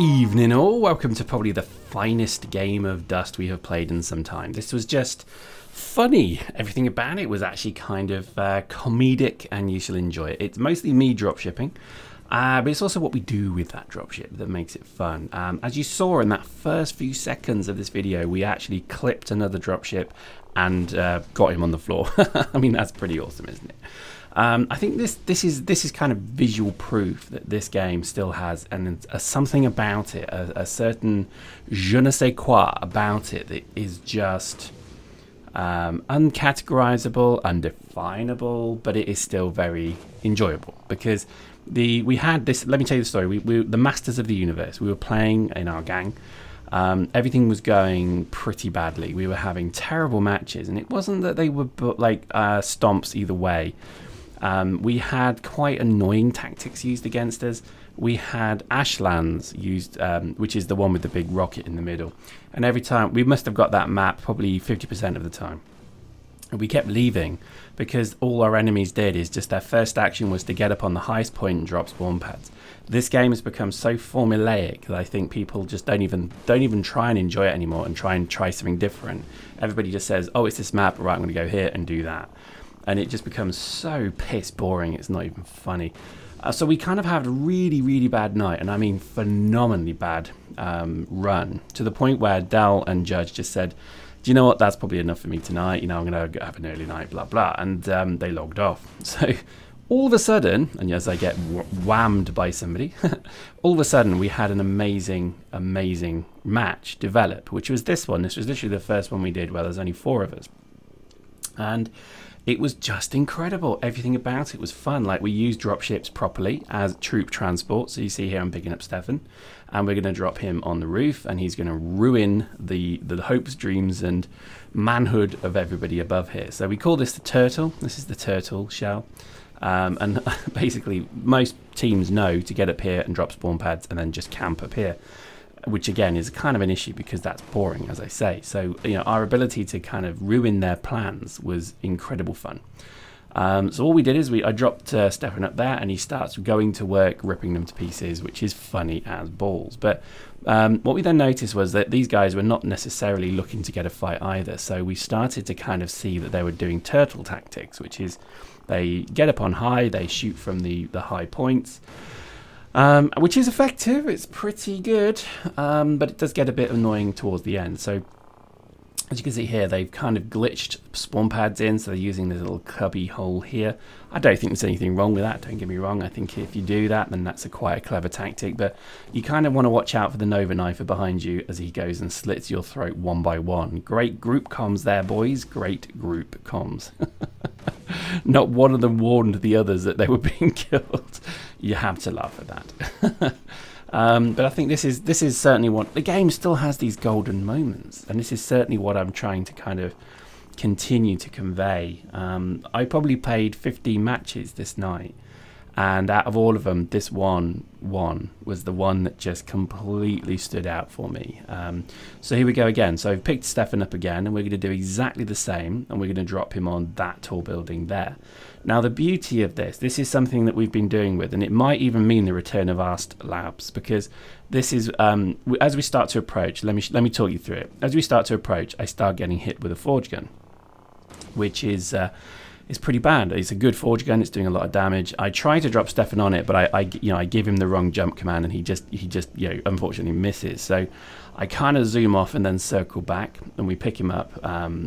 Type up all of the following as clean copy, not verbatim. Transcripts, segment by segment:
Evening all, welcome to probably the finest game of Dust we have played in some time. This was just funny. Everything about it was actually kind of comedic and you shall enjoy it. It's mostly me dropshipping, but it's also what we do with that dropship that makes it fun. As you saw in that first few seconds of this video, we actually clipped another dropship and got him on the floor. I mean, that's pretty awesome, isn't it? I think this is kind of visual proof that this game still has something about it, a certain je ne sais quoi about it that is just uncategorizable, undefinable, but it is still very enjoyable because we had this. Let me tell you the story. We the masters of the universe. We were playing in our gang. Everything was going pretty badly. We were having terrible matches, and it wasn't that they were like stomps either way. We had quite annoying tactics used against us. We had Ashlands used, which is the one with the big rocket in the middle. And every time, we must have got that map probably 50% of the time. And we kept leaving because all our enemies did is just their first action was to get up on the highest point and drop spawn pads. This game has become so formulaic that I think people just don't even try and enjoy it anymore and try something different. Everybody just says, oh, it's this map, right, I'm going to go here and do that. And it just becomes so piss boring, it's not even funny. So we kind of had a really bad night, and I mean phenomenally bad run, to the point where Dell and Judge just said, do you know what, that's probably enough for me tonight, you know, I'm going to have an early night, blah blah, and they logged off. So all of a sudden, and as I get whammed by somebody, all of a sudden we had an amazing match develop, which was this one. This was literally the first one we did where there's only 4 of us. And it was just incredible. Everything about it was fun. Like, we used dropships properly as troop transport. So you see here I'm picking up Stefan, and we're going to drop him on the roof, and he's going to ruin the hopes, dreams, and manhood of everybody above here. So we call this the turtle. This is the turtle shell. And basically, most teams know to get up here and drop spawn pads and then just camp up here, which again is kind of an issue because that's boring, as I say. So, you know, our ability to kind of ruin their plans was incredible fun. So all we did is I dropped Stefan up there, and he starts going to work ripping them to pieces, which is funny as balls. But what we then noticed was that these guys were not necessarily looking to get a fight either. So we started to kind of see that they were doing turtle tactics, which is they get up on high, they shoot from the high points. Which is effective, it's pretty good, but it does get a bit annoying towards the end. So as you can see here, they've kind of glitched spawn pads in, so they're using this little cubby hole here. I don't think there's anything wrong with that, don't get me wrong. I think if you do that, then that's quite a clever tactic, but you kind of want to watch out for the Nova Knifer behind you as he goes and slits your throat one by one. Great group comms there, boys, great group comms. Not one of them warned the others that they were being killed. You have to laugh at that. But I think this is certainly what the game still has, these golden moments, and this is certainly what I'm trying to kind of continue to convey. I probably played 15 matches this night, and out of all of them, this one was the one that just completely stood out for me. So here we go again. So I've picked Stefan up again, and we're going to do exactly the same, and we're going to drop him on that tall building there. Now, the beauty of this is something that we've been doing with, and it might even mean the return of ARSE Labs, because this is, as we start to approach, let me talk you through it. As we start to approach, I start getting hit with a forge gun, which is pretty bad. It's a good forge gun. It's doing a lot of damage. I try to drop Stefan on it, but I give him the wrong jump command, and he just unfortunately misses. So I kind of zoom off and then circle back, and we pick him up,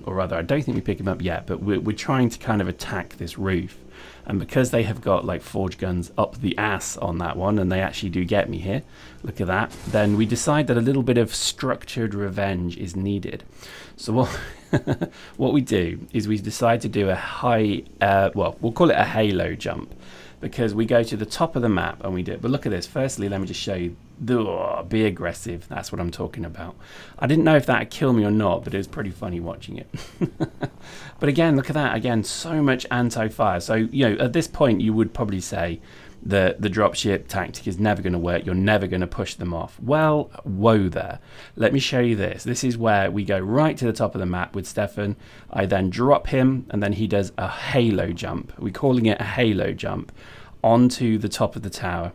or rather, I don't think we pick him up yet, but we're trying to kind of attack this roof. And because they have got like forge guns up the ass on that one, and they actually do get me here, look at that, then we decide that a little bit of structured revenge is needed. So what we do is we decide to do a high, well, we'll call it a halo jump, because we go to the top of the map and we do it. But look at this. Firstly, let me just show you. Be aggressive. That's what I'm talking about. I didn't know if that would kill me or not, but it was pretty funny watching it. But again, look at that. Again, so much anti-fire. So, you know, at this point, you would probably say the dropship tactic is never going to work. You're never going to push them off. Well, whoa there. Let me show you this. This is where we go right to the top of the map with Stefan. I then drop him, and then he does a halo jump. We're calling it a halo jump onto the top of the tower.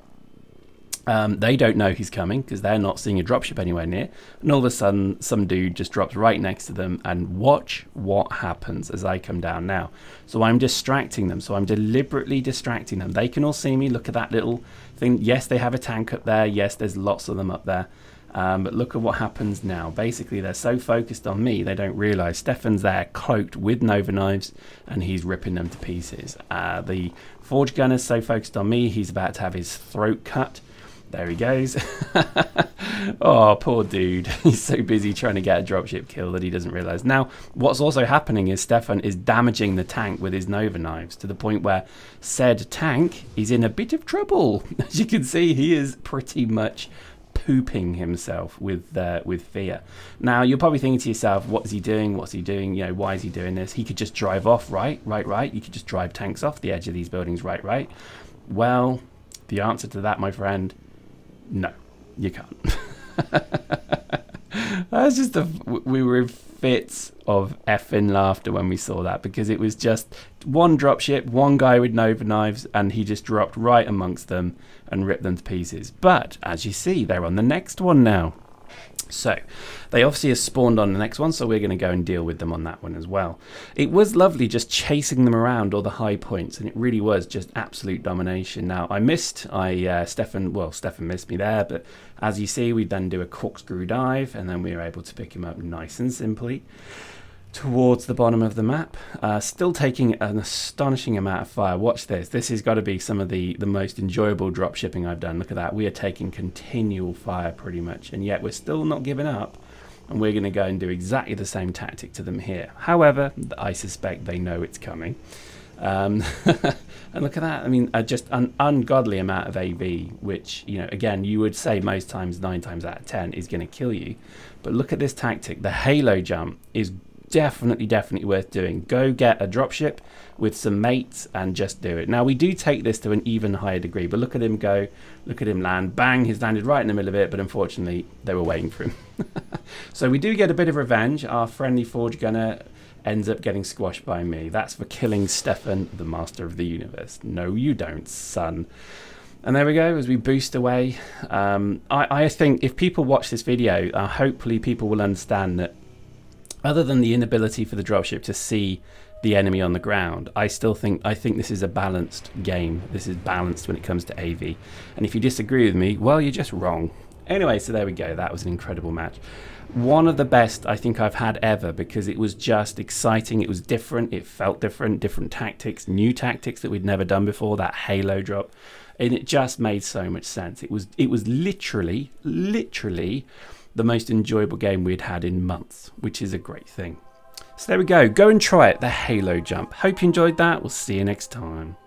They don't know he's coming because they're not seeing a dropship anywhere near. And all of a sudden, some dude just drops right next to them, and watch what happens as I come down now. So I'm distracting them. So I'm deliberately distracting them. They can all see me. Look at that little thing. Yes, they have a tank up there. Yes, there's lots of them up there. But look at what happens now. Basically, they're so focused on me, they don't realize Stefan's there cloaked with Nova knives, and he's ripping them to pieces. The Forge Gunner's so focused on me, he's about to have his throat cut. There he goes. Oh, poor dude. He's so busy trying to get a dropship kill that he doesn't realize. Now, what's also happening is Stefan is damaging the tank with his Nova knives to the point where said tank is in a bit of trouble. As you can see, he is pretty much pooping himself with fear. Now, you're probably thinking to yourself, what is he doing? What's he doing? You know, why is he doing this? He could just drive off, right? You could just drive tanks off the edge of these buildings, right? Well, the answer to that, my friend, no, you can't. That's just we were in fits of effing laughter when we saw that, because it was just one dropship, one guy with Nova knives, and he just dropped right amongst them and ripped them to pieces. But as you see, they're on the next one now. So they obviously have spawned on the next one, so we're going to go and deal with them on that one as well. It was lovely just chasing them around all the high points, and it really was just absolute domination. Now I missed, Stefan missed me there, but as you see, we then do a corkscrew dive, and then we were able to pick him up nice and simply towards the bottom of the map, still taking an astonishing amount of fire. Watch this. This has got to be some of the most enjoyable drop shipping I've done. Look at that. We are taking continual fire pretty much, and yet we're still not giving up, and we're going to go and do exactly the same tactic to them here. However, I suspect they know it's coming. And look at that. I mean, just an ungodly amount of AV, which, you know, again, you would say most times, 9 times out of 10 is going to kill you. But look at this tactic. The halo jump is definitely worth doing. Go get a dropship with some mates and just do it. Now, we do take this to an even higher degree, but look at him go, look at him land, bang, he's landed right in the middle of it, but unfortunately they were waiting for him. So we do get a bit of revenge. Our friendly Forge Gunner ends up getting squashed by me. That's for killing Stefan, the master of the universe. No, you don't, son. And there we go, as we boost away. I think if people watch this video, hopefully people will understand that other than the inability for the dropship to see the enemy on the ground, I think this is a balanced game. This is balanced when it comes to AV. And if you disagree with me, well, you're just wrong. Anyway, so there we go. That was an incredible match. One of the best I think I've had ever, because it was just exciting. It was different. It felt different. Different tactics, new tactics that we'd never done before. That halo drop, and it just made so much sense. It was literally the most enjoyable game we'd had in months, which is a great thing. So there we go. Go and try it, the halo jump. Hope you enjoyed that. We'll see you next time.